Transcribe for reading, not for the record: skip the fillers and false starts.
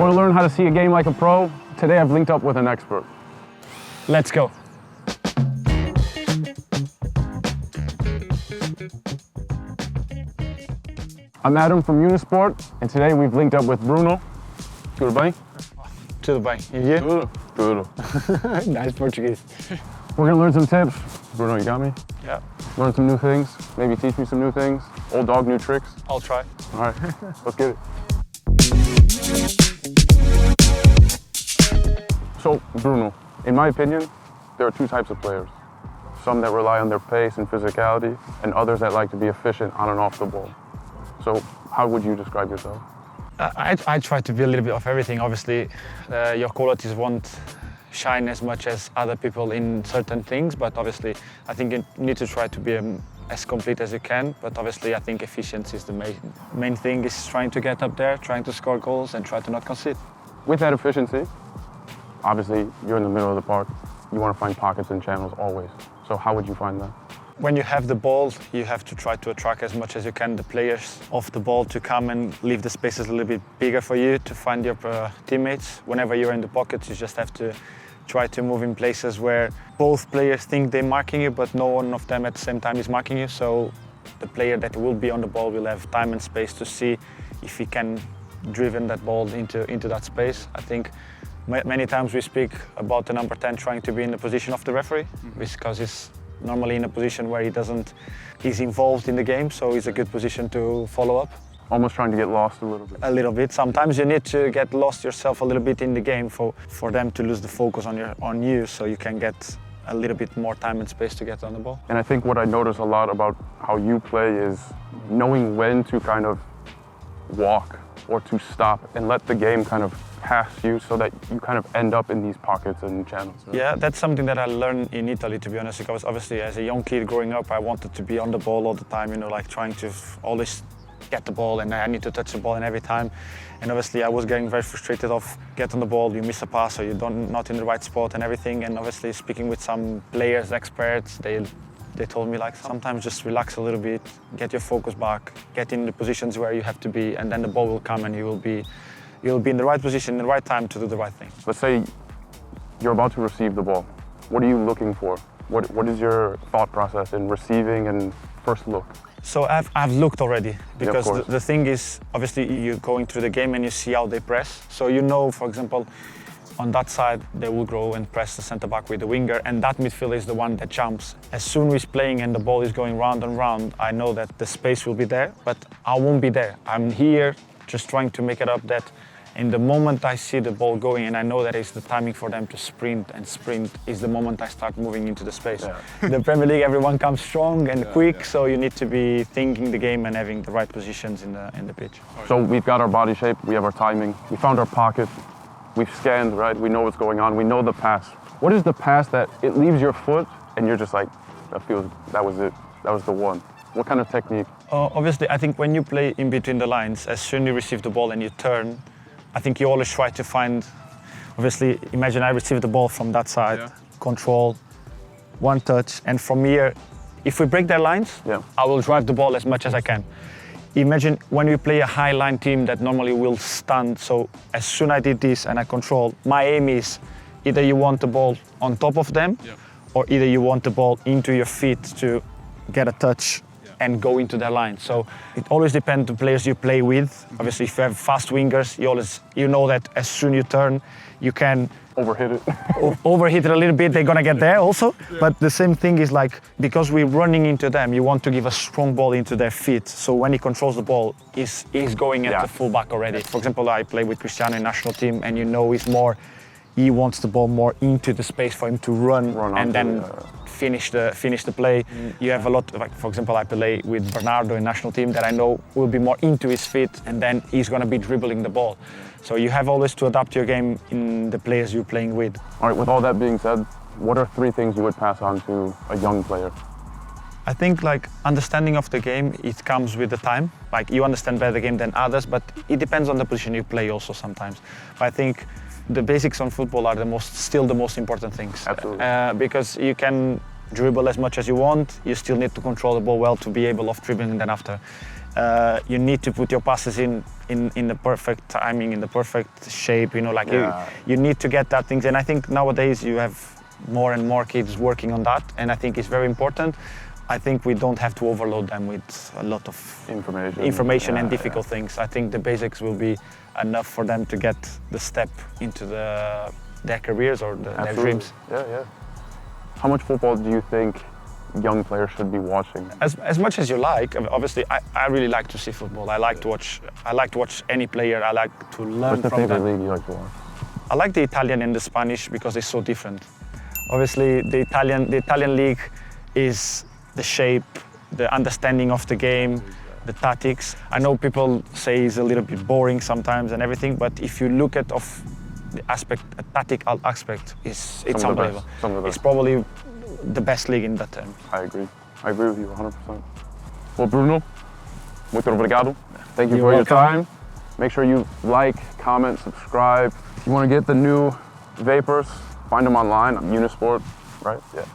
Want to learn how to see a game like a pro? Today I've linked up with an expert. Let's go. I'm Adam from Unisport, and today we've linked up with Bruno. Tudo bem? Tudo bem. And you? Tudo. Nice Portuguese. We're gonna learn some tips. Bruno, you got me? Yeah. Learn some new things, maybe teach me some new things. Old dog, new tricks. I'll try. All right, let's get it. So, Bruno, in my opinion, there are two types of players. Some that rely on their pace and physicality, and others that like to be efficient on and off the ball. So, how would you describe yourself? I try to be a little bit of everything. Obviously, your qualities won't shine as much as other people in certain things, but obviously, I think you need to try to be as complete as you can. But obviously, I think efficiency is the main thing, is trying to get up there, trying to score goals, and try to not concede. With that efficiency, obviously, you're in the middle of the park. You want to find pockets and channels always. So how would you find that? When you have the ball, you have to try to attract as much as you can the players off the ball to come and leave the spaces a little bit bigger for you to find your teammates. Whenever you're in the pockets, you just have to try to move in places where both players think they're marking you, but no one of them at the same time is marking you. So the player that will be on the ball will have time and space to see if he can driven that ball into that space. I think many times we speak about the number 10 trying to be in the position of the referee, because he's normally in a position where he's involved in the game, so it's a good position to follow up. Almost trying to get lost a little bit. A little bit. Sometimes you need to get lost yourself a little bit in the game for them to lose the focus on you, so you can get a little bit more time and space to get on the ball. And I think what I notice a lot about how you play is knowing when to kind of walk or to stop and let the game kind of pass you so that you kind of end up in these pockets and channels. Right? Yeah, that's something that I learned in Italy, to be honest, because obviously as a young kid growing up, I wanted to be on the ball all the time, like trying to always get the ball, and I need to touch the ball in every time. And obviously I was getting very frustrated of get on the ball, you miss a pass or you're not in the right spot and everything. And obviously speaking with some players, experts, they told me like sometimes just relax a little bit, get your focus back, get in the positions where you have to be, and then the ball will come and you'll be in the right position, in the right time to do the right thing. Let's say you're about to receive the ball. What are you looking for? What is your thought process in receiving and first look? So I've looked already, because yeah, the thing is, obviously you're going through the game and you see how they press. So for example, on that side, they will go and press the centre-back with the winger, and that midfielder is the one that jumps. As soon as he's playing and the ball is going round and round, I know that the space will be there, but I won't be there. I'm here just trying to make it up that in the moment I see the ball going and I know that it's the timing for them to sprint is the moment I start moving into the space. Yeah. In the Premier League, everyone comes strong and quick, so you need to be thinking the game and having the right positions in the pitch. So we've got our body shape, we have our timing, we found our pocket, we've scanned, right? We know what's going on, we know the pass. What is the pass that it leaves your foot and you're just like, that was it, that was the one? What kind of technique? Obviously, I think when you play in between the lines, as soon as you receive the ball and you turn, I think you always try to find, obviously, imagine I receive the ball from that side, control, one touch, and from here, if we break their lines, I will drive the ball as much as I can. Imagine when we play a high line team that normally will stand, so as soon as I did this and I control, my aim is either you want the ball on top of them, or either you want the ball into your feet to get a touch and go into their line. So it always depends on the players you play with. Obviously, if you have fast wingers, you know that as soon as you turn, you can overhit it. Overhit it a little bit, they're gonna get there also. But the same thing is like, because we're running into them, you want to give a strong ball into their feet. So when he controls the ball, he's going at the fullback already. For example, I play with Cristiano in national team, and he wants the ball more into the space for him to run and then finish the play. You have a lot, like for example, I play with Bernardo in national team that I know will be more into his feet, and then he's gonna be dribbling the ball. So you have always to adapt your game in the players you're playing with. All right, with all that being said, what are 3 things you would pass on to a young player? I think like understanding of the game, it comes with the time. Like you understand better the game than others, but it depends on the position you play also sometimes. But I think the basics on football are still the most important things. Absolutely. Because you can dribble as much as you want, you still need to control the ball well to be able of dribbling then after. You need to put your passes in the perfect timing, in the perfect shape. You know, like you need to get that things. And I think nowadays you have more and more kids working on that, and I think it's very important. I think we don't have to overload them with a lot of information and difficult things. I think the basics will be enough for them to get the step into their careers or their dreams. Yeah. How much football do you think young players should be watching? As much as you like. Obviously, I really like to see football. I like to watch any player. I like to learn What's the from favorite them. league you like to watch? I like the Italian and the Spanish because they're so different. Obviously, the Italian league is the shape, the understanding of the game, the tactics. I know people say it's a little bit boring sometimes and everything, but if you look at the tactical aspect, it's unbelievable. It's probably the best league in that term. I agree with you 100%. Well, Bruno, muito obrigado. Thank you for your time. Make sure you like, comment, subscribe. If you want to get the new vapors, find them online on Unisport, right? Yeah.